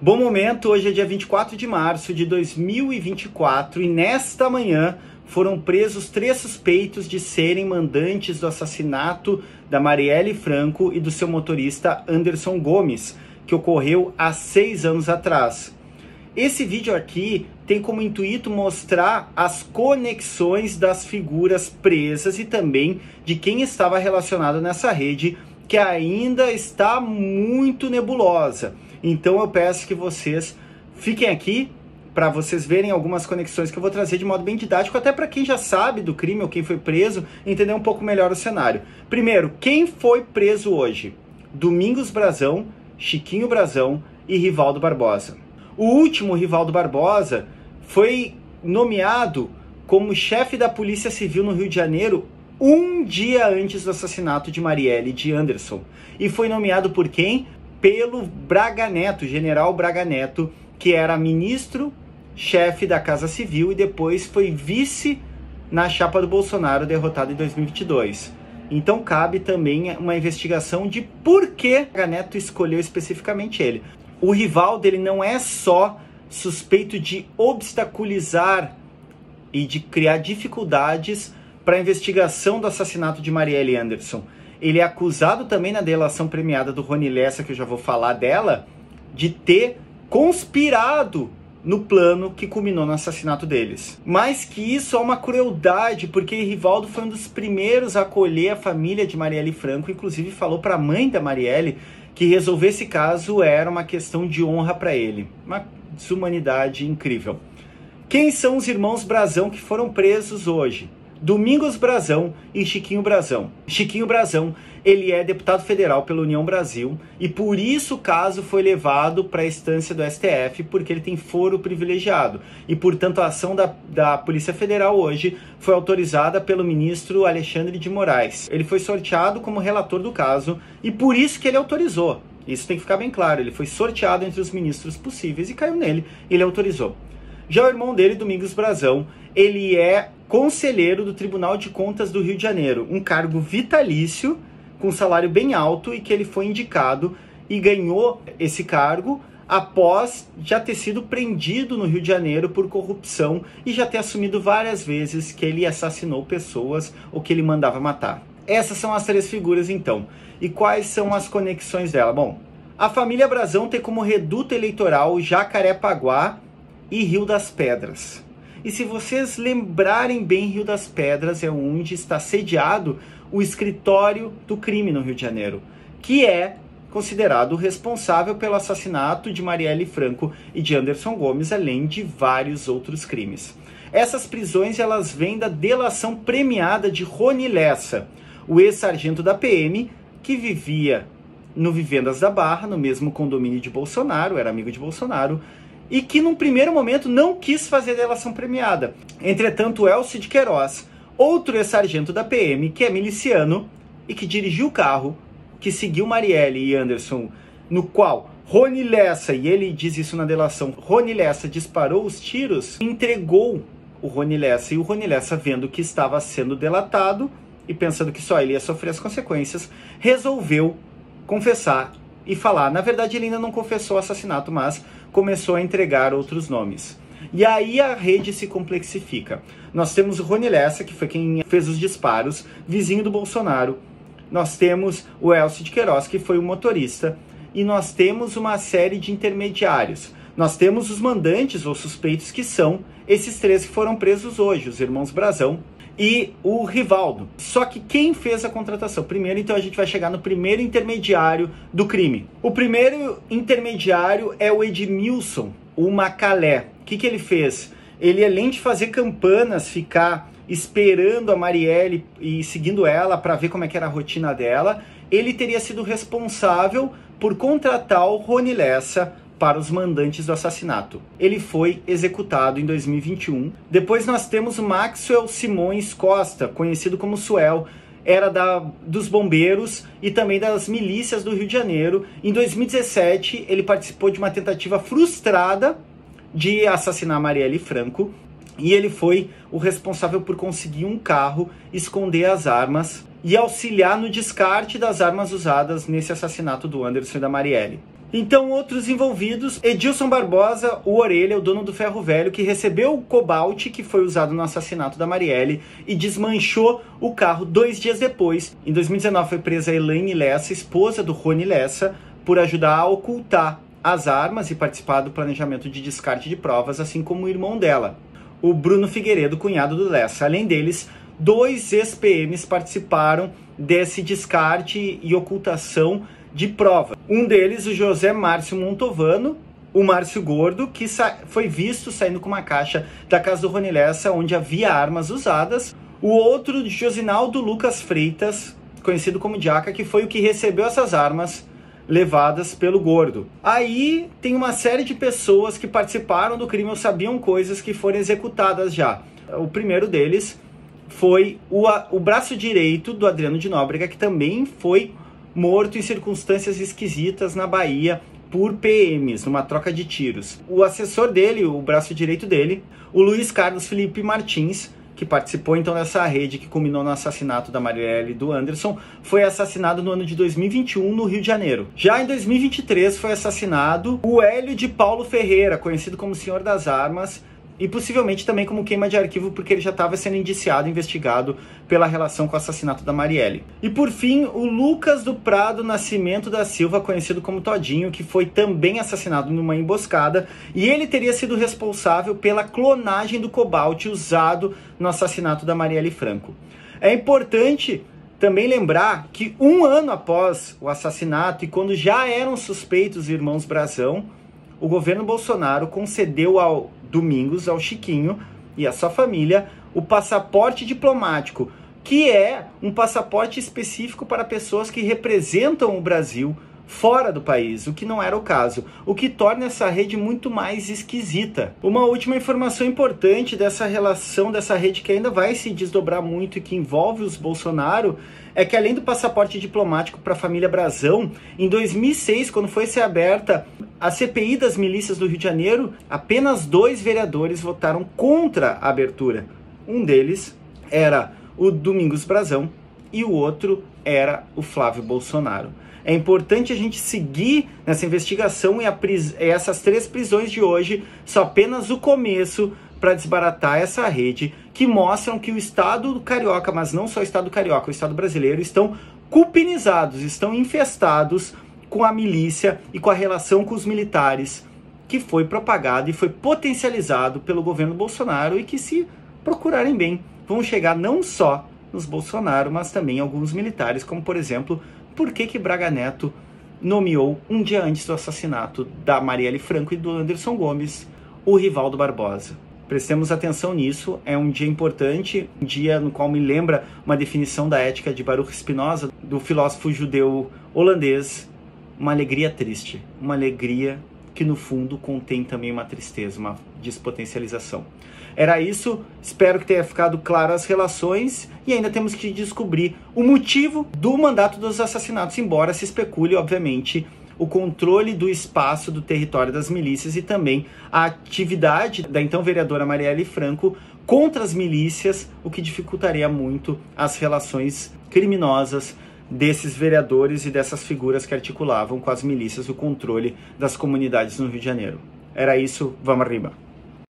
Bom momento, hoje é dia 24 de março de 2024 e nesta manhã foram presos 3 suspeitos de serem mandantes do assassinato da Marielle Franco e do seu motorista Anderson Gomes, que ocorreu há 6 anos atrás. Esse vídeo aqui tem como intuito mostrar as conexões das figuras presas e também de quem estava relacionado nessa rede, que ainda está muito nebulosa. Então eu peço que vocês fiquem aqui para vocês verem algumas conexões que eu vou trazer de modo bem didático, até para quem já sabe do crime ou quem foi preso, entender um pouco melhor o cenário. Primeiro, quem foi preso hoje? Domingos Brazão, Chiquinho Brazão e Rivaldo Barbosa. O último, Rivaldo Barbosa, foi nomeado como chefe da Polícia Civil no Rio de Janeiro um dia antes do assassinato de Marielle e de Anderson. E foi nomeado por quem? Pelo Braga Neto, general Braga Neto, que era ministro-chefe da Casa Civil e depois foi vice na chapa do Bolsonaro, derrotado em 2022. Então cabe também uma investigação de por que Braga Neto escolheu especificamente ele. O Rivaldo, ele não é só suspeito de obstaculizar e de criar dificuldades para a investigação do assassinato de Marielle e Anderson. Ele é acusado também na delação premiada do Rony Lessa, que eu já vou falar dela, de ter conspirado no plano que culminou no assassinato deles. Mais que isso, é uma crueldade, porque Rivaldo foi um dos primeiros a acolher a família de Marielle Franco, inclusive falou para a mãe da Marielle que resolver esse caso era uma questão de honra para ele. Uma desumanidade incrível. Quem são os irmãos Brazão que foram presos hoje? Domingos Brazão e Chiquinho Brazão. Chiquinho Brazão, ele é deputado federal pela União Brasil e por isso o caso foi levado para a instância do STF, porque ele tem foro privilegiado. E, portanto, a ação da Polícia Federal hoje foi autorizada pelo ministro Alexandre de Moraes. Ele foi sorteado como relator do caso e por isso que ele autorizou. Isso tem que ficar bem claro, ele foi sorteado entre os ministros possíveis e caiu nele, ele autorizou. Já o irmão dele, Domingos Brazão, ele é conselheiro do Tribunal de Contas do Rio de Janeiro, um cargo vitalício, com salário bem alto e que ele foi indicado e ganhou esse cargo após já ter sido prendido no Rio de Janeiro por corrupção e já ter assumido várias vezes que ele assassinou pessoas ou que ele mandava matar. Essas são as 3 figuras então. E quais são as conexões dela? Bom, a família Brazão tem como reduto eleitoral Jacarepaguá e Rio das Pedras. E se vocês lembrarem bem, Rio das Pedras é onde está sediado o escritório do crime no Rio de Janeiro, que é considerado responsável pelo assassinato de Marielle Franco e de Anderson Gomes, além de vários outros crimes. Essas prisões elas vêm da delação premiada de Rony Lessa, o ex-sargento da PM, que vivia no Vivendas da Barra, no mesmo condomínio de Bolsonaro, era amigo de Bolsonaro, e que num primeiro momento não quis fazer delação premiada. Entretanto, Elcio de Queiroz, outro ex-sargento da PM, que é miliciano e que dirigiu o carro, que seguiu Marielle e Anderson, no qual Rony Lessa, e ele diz isso na delação, Rony Lessa disparou os tiros, entregou o Rony Lessa, e o Rony Lessa, vendo que estava sendo delatado e pensando que só ele ia sofrer as consequências, resolveu confessar e falar. Na verdade, ele ainda não confessou o assassinato, mas começou a entregar outros nomes. E aí a rede se complexifica. Nós temos o Rony Lessa, que foi quem fez os disparos, vizinho do Bolsonaro. Nós temos o Elcio de Queiroz, que foi o motorista. E nós temos uma série de intermediários. Nós temos os mandantes ou suspeitos, que são esses 3 que foram presos hoje, os irmãos Brazão e o Rivaldo. Só que quem fez a contratação? Primeiro, então, a gente vai chegar no primeiro intermediário do crime. O primeiro intermediário é o Edmilson, o Macalé. O que ele fez? Ele, além de fazer campanas, ficar esperando a Marielle e seguindo ela para ver como é que era a rotina dela, ele teria sido responsável por contratar o Rony Lessa para os mandantes do assassinato. Ele foi executado em 2021. Depois nós temos o Maxwell Simões Costa, conhecido como Suel, era dos bombeiros e também das milícias do Rio de Janeiro. Em 2017, ele participou de uma tentativa frustrada de assassinar Marielle Franco e ele foi o responsável por conseguir um carro, esconder as armas e auxiliar no descarte das armas usadas nesse assassinato do Anderson e da Marielle. Então, outros envolvidos, Edilson Barbosa, o Orelha, o dono do ferro velho, que recebeu o cobalt que foi usado no assassinato da Marielle e desmanchou o carro 2 dias depois. Em 2019 foi presa a Elaine Lessa, esposa do Rony Lessa, por ajudar a ocultar as armas e participar do planejamento de descarte de provas, assim como o irmão dela, o Bruno Figueiredo, cunhado do Lessa. Além deles, 2 ex-PMs participaram desse descarte e ocultação de prova. Um deles, o José Márcio Montovano, o Márcio Gordo, que foi visto saindo com uma caixa da casa do Rony Lessa, onde havia armas usadas. O outro, Josinaldo Lucas Freitas, conhecido como Jaca, que foi o que recebeu essas armas levadas pelo Gordo. Aí tem uma série de pessoas que participaram do crime ou sabiam coisas que foram executadas já. O primeiro deles foi o braço direito do Adriano de Nóbrega, que também foi morto em circunstâncias esquisitas na Bahia por PMs, numa troca de tiros. O assessor dele, o braço direito dele, o Luiz Carlos Felipe Martins, que participou então dessa rede que culminou no assassinato da Marielle e do Anderson, foi assassinado no ano de 2021 no Rio de Janeiro. Já em 2023 foi assassinado o Hélio de Paulo Ferreira, conhecido como Senhor das Armas, e possivelmente também como queima de arquivo, porque ele já estava sendo indiciado, investigado pela relação com o assassinato da Marielle. E por fim, o Lucas do Prado Nascimento da Silva, conhecido como Todinho, que foi também assassinado numa emboscada, e ele teria sido responsável pela clonagem do cobalt usado no assassinato da Marielle Franco. É importante também lembrar que 1 ano após o assassinato, e quando já eram suspeitos os irmãos Brazão, o governo Bolsonaro concedeu ao Domingos, ao Chiquinho e à sua família, o passaporte diplomático, que é um passaporte específico para pessoas que representam o Brasil fora do país, o que não era o caso, o que torna essa rede muito mais esquisita. Uma última informação importante dessa relação, dessa rede que ainda vai se desdobrar muito e que envolve os Bolsonaro, é que além do passaporte diplomático para a família Brazão, em 2006, quando foi ser aberta a CPI das milícias do Rio de Janeiro, apenas 2 vereadores votaram contra a abertura. Um deles era o Domingos Brazão e o outro era o Flávio Bolsonaro. É importante a gente seguir nessa investigação, e essas 3 prisões de hoje são apenas o começo para desbaratar essa rede, que mostram que o Estado carioca, mas não só o Estado carioca, o Estado brasileiro, estão cupinizados, estão infestados com a milícia e com a relação com os militares, que foi propagado e foi potencializado pelo governo Bolsonaro, e que, se procurarem bem, vão chegar não só nos Bolsonaro, mas também em alguns militares, como por exemplo, por que Braga Neto nomeou, um dia antes do assassinato da Marielle Franco e do Anderson Gomes, o Rivaldo Barbosa. Prestemos atenção nisso, é um dia importante, um dia no qual me lembra uma definição da ética de Baruch Spinoza, do filósofo judeu holandês, uma alegria triste, uma alegria que no fundo contém também uma tristeza, uma despotencialização. Era isso, espero que tenha ficado claro as relações, e ainda temos que descobrir o motivo do mandato dos assassinatos, embora se especule, obviamente, o controle do espaço do território das milícias e também a atividade da então vereadora Marielle Franco contra as milícias, o que dificultaria muito as relações criminosas desses vereadores e dessas figuras que articulavam com as milícias o controle das comunidades no Rio de Janeiro. Era isso, vamos arriba!